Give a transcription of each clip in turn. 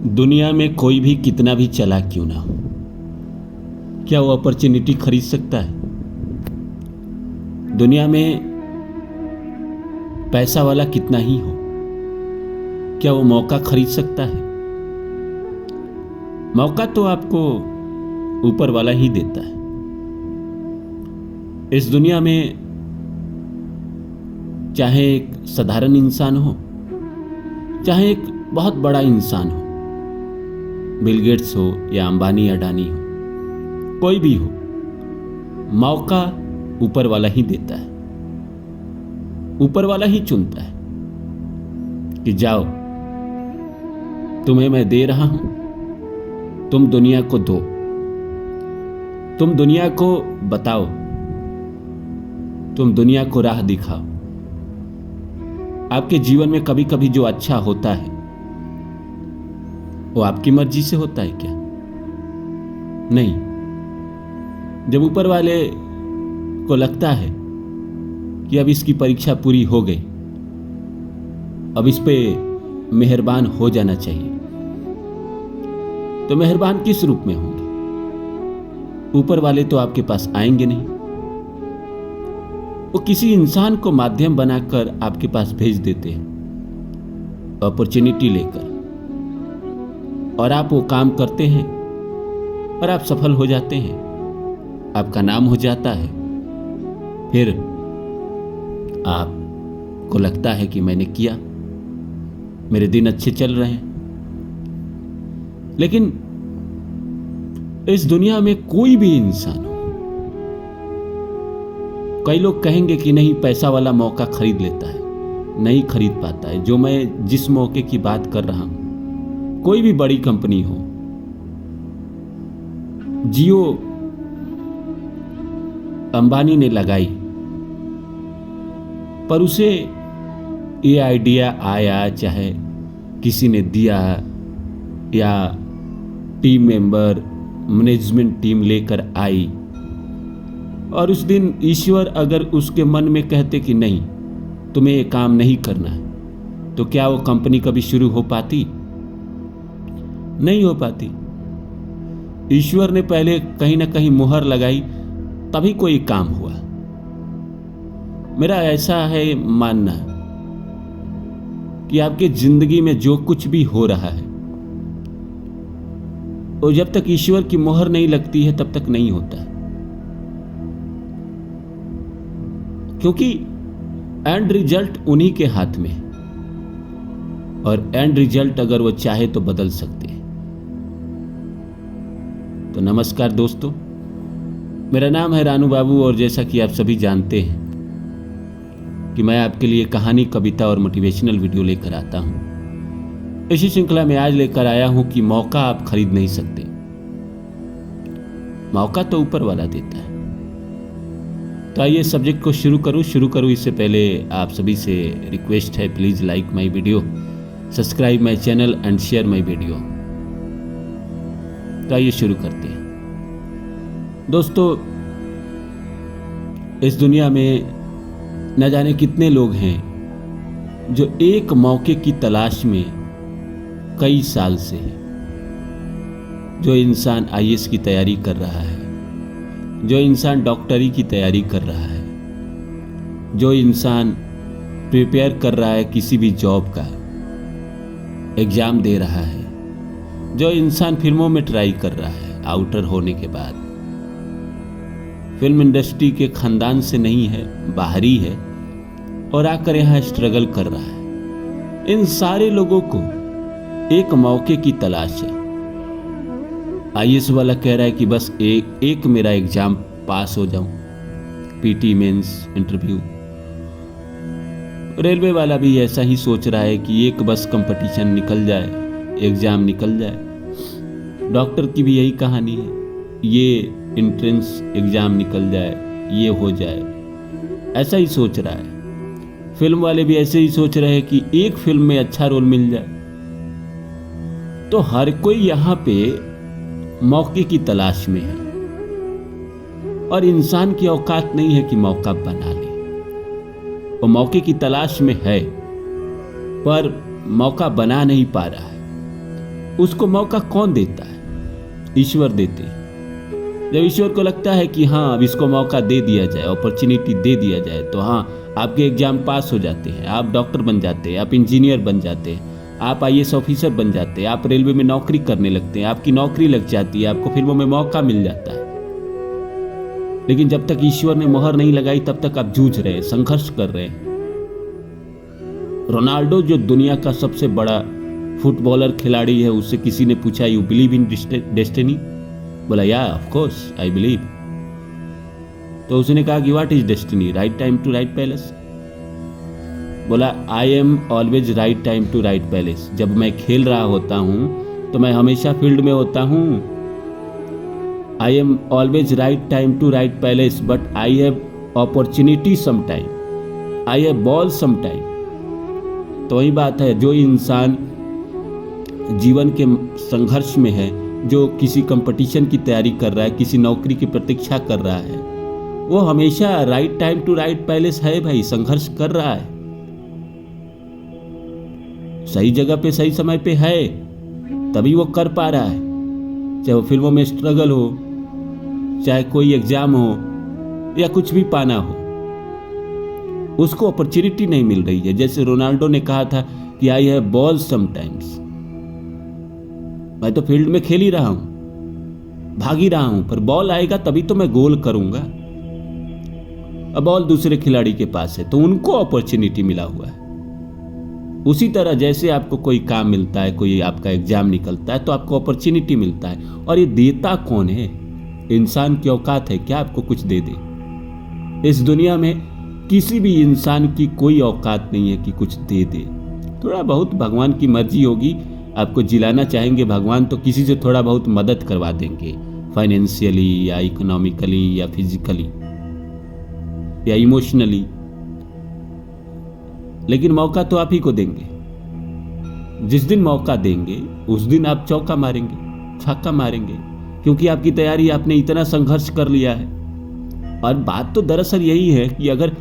दुनिया में कोई भी कितना भी चालाक क्यों ना हो, क्या वो अपॉर्चुनिटी खरीद सकता है? दुनिया में पैसा वाला कितना ही हो, क्या वो मौका खरीद सकता है? मौका तो आपको ऊपर वाला ही देता है। इस दुनिया में चाहे एक साधारण इंसान हो, चाहे एक बहुत बड़ा इंसान हो, बिल गेट्स हो या अंबानी अडानी हो, कोई भी हो, मौका ऊपर वाला ही देता है। ऊपर वाला ही चुनता है कि जाओ, तुम्हें मैं दे रहा हूं, तुम दुनिया को दो, तुम दुनिया को बताओ, तुम दुनिया को राह दिखाओ। आपके जीवन में कभी कभी जो अच्छा होता है वो आपकी मर्जी से होता है क्या? नहीं। जब ऊपर वाले को लगता है कि अब इसकी परीक्षा पूरी हो गई, अब इस पे मेहरबान हो जाना चाहिए, तो मेहरबान किस रूप में होंगे? ऊपर वाले तो आपके पास आएंगे नहीं, वो किसी इंसान को माध्यम बनाकर आपके पास भेज देते हैं अपॉर्चुनिटी लेकर, और आप वो काम करते हैं और आप सफल हो जाते हैं, आपका नाम हो जाता है। फिर आपको लगता है कि मैंने किया, मेरे दिन अच्छे चल रहे हैं। लेकिन इस दुनिया में कोई भी इंसान हो, कई लोग कहेंगे कि नहीं, पैसा वाला मौका खरीद लेता है, नहीं खरीद पाता है। जो मैं जिस मौके की बात कर रहा हूं, कोई भी बड़ी कंपनी हो, जियो अंबानी ने लगाई, पर उसे ये आइडिया आया, चाहे किसी ने दिया या टीम मेंबर मैनेजमेंट टीम लेकर आई, और उस दिन ईश्वर अगर उसके मन में कहते कि नहीं, तुम्हें ये काम नहीं करना है, तो क्या वो कंपनी कभी शुरू हो पाती? नहीं हो पाती। ईश्वर ने पहले कहीं ना कहीं मुहर लगाई, तभी कोई काम हुआ। मेरा ऐसा है मानना कि आपकी जिंदगी में जो कुछ भी हो रहा है, वो जब तक ईश्वर की मुहर नहीं लगती है तब तक नहीं होता है। क्योंकि एंड रिजल्ट उन्हीं के हाथ में है, और एंड रिजल्ट अगर वो चाहे तो बदल सकते हैं। तो नमस्कार दोस्तों, मेरा नाम है रानू बाबू, और जैसा कि आप सभी जानते हैं कि मैं आपके लिए कहानी, कविता और मोटिवेशनल वीडियो लेकर आता हूं। इसी श्रृंखला में आज लेकर आया हूं कि मौका आप खरीद नहीं सकते, मौका तो ऊपर वाला देता है। तो आइए सब्जेक्ट को शुरू करूं। इससे पहले आप सभी से रिक्वेस्ट है, please like my video, subscribe my channel and share my video. तो आइए शुरू करते हैं। दोस्तों, इस दुनिया में न जाने कितने लोग हैं जो एक मौके की तलाश में कई साल से है। जो इंसान आईएएस की तैयारी कर रहा है, जो इंसान डॉक्टरी की तैयारी कर रहा है, जो इंसान प्रिपेयर कर रहा है किसी भी जॉब का, एग्जाम दे रहा है, जो इंसान फिल्मों में ट्राई कर रहा है आउटर होने के बाद, फिल्म इंडस्ट्री के खानदान से नहीं है, बाहरी है, और आकर यहाँ स्ट्रगल कर रहा है, इन सारे लोगों को एक मौके की तलाश है। आईएएस वाला कह रहा है कि बस एक मेरा एग्जाम पास हो जाऊं, पीटी मेंस इंटरव्यू। रेलवे वाला भी ऐसा ही सोच रहा है कि एक बस कंपटीशन निकल जाए, एग्जाम निकल जाए। डॉक्टर की भी यही कहानी है, ये एंट्रेंस एग्जाम निकल जाए, ये हो जाए, ऐसा ही सोच रहा है। फिल्म वाले भी ऐसे ही सोच रहे हैं कि एक फिल्म में अच्छा रोल मिल जाए। तो हर कोई यहाँ पे मौके की तलाश में है, और इंसान की औकात नहीं है कि मौका बना ले। वो मौके की तलाश में है, पर मौका बना नहीं पा रहा है। उसको मौका कौन देता है? ईश्वर देते हैं। जब ईश्वर को लगता है कि हाँ अब इसको मौका दे दिया जाए, अपॉर्चुनिटी दे दिया जाए, तो हाँ आपके एग्जाम पास हो जाते हैं, आप डॉक्टर बन जाते हैं, आप इंजीनियर बन जाते हैं, आप आईएएस ऑफिसर बन जाते हैं, आप रेलवे में नौकरी करने लगते हैं, आपकी नौकरी लग जाती है, आपको फिल्मों में मौका मिल जाता है। लेकिन जब तक ईश्वर ने मोहर नहीं लगाई तब तक आप जूझ रहे हैं, संघर्ष कर रहे हैं। रोनाल्डो जो दुनिया का सबसे बड़ा फुटबॉलर खिलाड़ी है, उससे किसी ने पूछा यू बिलीव इन डेस्टिनी? बोला या ऑफ कोर्स आई बिलीव। तो उसने कहा कि what is destiny? Right time to right palace. बोला I am always right time to right palace. जब मैं खेल रहा होता हूं तो मैं हमेशा फील्ड में होता हूं। I am always right time to right place but I have opportunity some time, I have ball some time. तो वही बात है, जो इंसान जीवन के संघर्ष में है, जो किसी कंपटीशन की तैयारी कर रहा है, किसी नौकरी की प्रतीक्षा कर रहा है, वो हमेशा right time to right place है भाई, संघर्ष कर रहा है, सही जगह पे सही समय पे है, तभी वो कर पा रहा है। चाहे वो फिल्मों में स्ट्रगल हो, चाहे कोई एग्जाम हो या कुछ भी पाना हो, उसको अपॉर्चुनिटी नहीं मिल रही है। जैसे रोनाल्डो ने कहा था कि आई हैव बॉल समटाइम्स, मैं तो फील्ड में खेल ही रहा हूं, भाग ही रहा हूं, पर बॉल आएगा तभी तो मैं गोल करूंगा। अब बॉल दूसरे खिलाड़ी के पास है तो उनको अपॉर्चुनिटी मिला हुआ है। उसी तरह जैसे आपको कोई काम मिलता है, कोई आपका एग्जाम निकलता है तो आपको अपॉर्चुनिटी मिलता है, और ये देता कौन है? इंसान की औकात है क्या आपको कुछ दे दे? इस दुनिया में किसी भी इंसान की कोई औकात नहीं है कि कुछ दे दे। थोड़ा बहुत भगवान की मर्जी होगी, आपको जिलाना चाहेंगे भगवान तो किसी से थोड़ा बहुत मदद करवा देंगे, फाइनेंशियली या इकोनॉमिकली या फिजिकली या इमोशनली, लेकिन मौका तो आप ही को देंगे। जिस दिन मौका देंगे उस दिन आप चौका मारेंगे, छक्का मारेंगे, क्योंकि आपकी तैयारी, आपने इतना संघर्ष कर लिया है। और बात तो दरअसल यही है कि अगर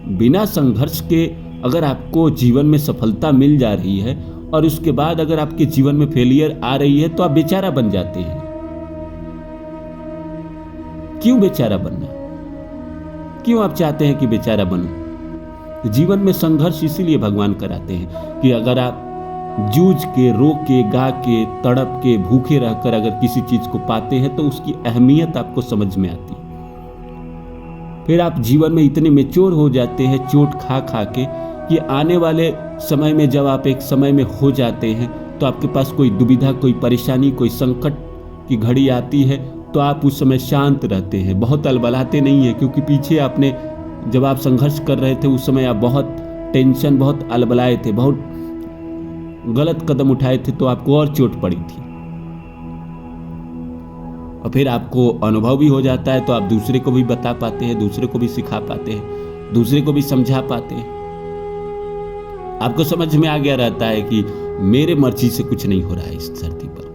बिना संघर्ष के अगर आपको जीवन में सफलता मिल जा रही है और उसके बाद अगर आपके जीवन में फेलियर आ रही है तो आप बेचारा बन जाते हैं। क्यों बेचारा बनना? क्यों आप चाहते हैं कि बेचारा बनूं? जीवन में संघर्ष इसीलिए भगवान कराते हैं कि अगर आप जूझ के, रो के, गा के, तड़प के, भूखे रहकर अगर किसी चीज को पाते हैं तो उसकी अहमियत आपको समझ में आती है। फिर आप जीवन में इतने मैच्योर हो जाते हैं चोट खा खा के कि आने वाले समय में जब आप एक समय में हो जाते हैं तो आपके पास कोई दुविधा, कोई परेशानी, कोई संकट की घड़ी आती है तो आप उस समय शांत रहते हैं, बहुत अलबलाते नहीं है, क्योंकि पीछे आपने जब आप संघर्ष कर रहे थे उस समय आप बहुत टेंशन, बहुत अलबलाए थे, बहुत गलत कदम उठाए थे तो आपको और चोट पड़ी थी। और फिर आपको अनुभव भी हो जाता है तो आप दूसरे को भी बता पाते हैं, दूसरे को भी सिखा पाते हैं, दूसरे को भी समझा पाते हैं। आपको समझ में आ गया रहता है कि मेरे मर्जी से कुछ नहीं हो रहा है इस धरती पर।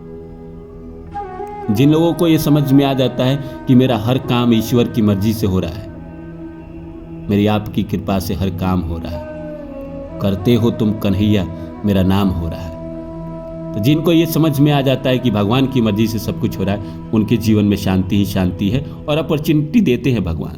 जिन लोगों को यह समझ में आ जाता है कि मेरा हर काम ईश्वर की मर्जी से हो रहा है, मेरी आपकी कृपा से हर काम हो रहा है, करते हो तुम कन्हैया मेरा नाम हो रहा है, तो जिनको ये समझ में आ जाता है कि भगवान की मर्जी से सब कुछ हो रहा है, उनके जीवन में शांति ही शांति है और अपॉर्चुनिटी देते हैं भगवान।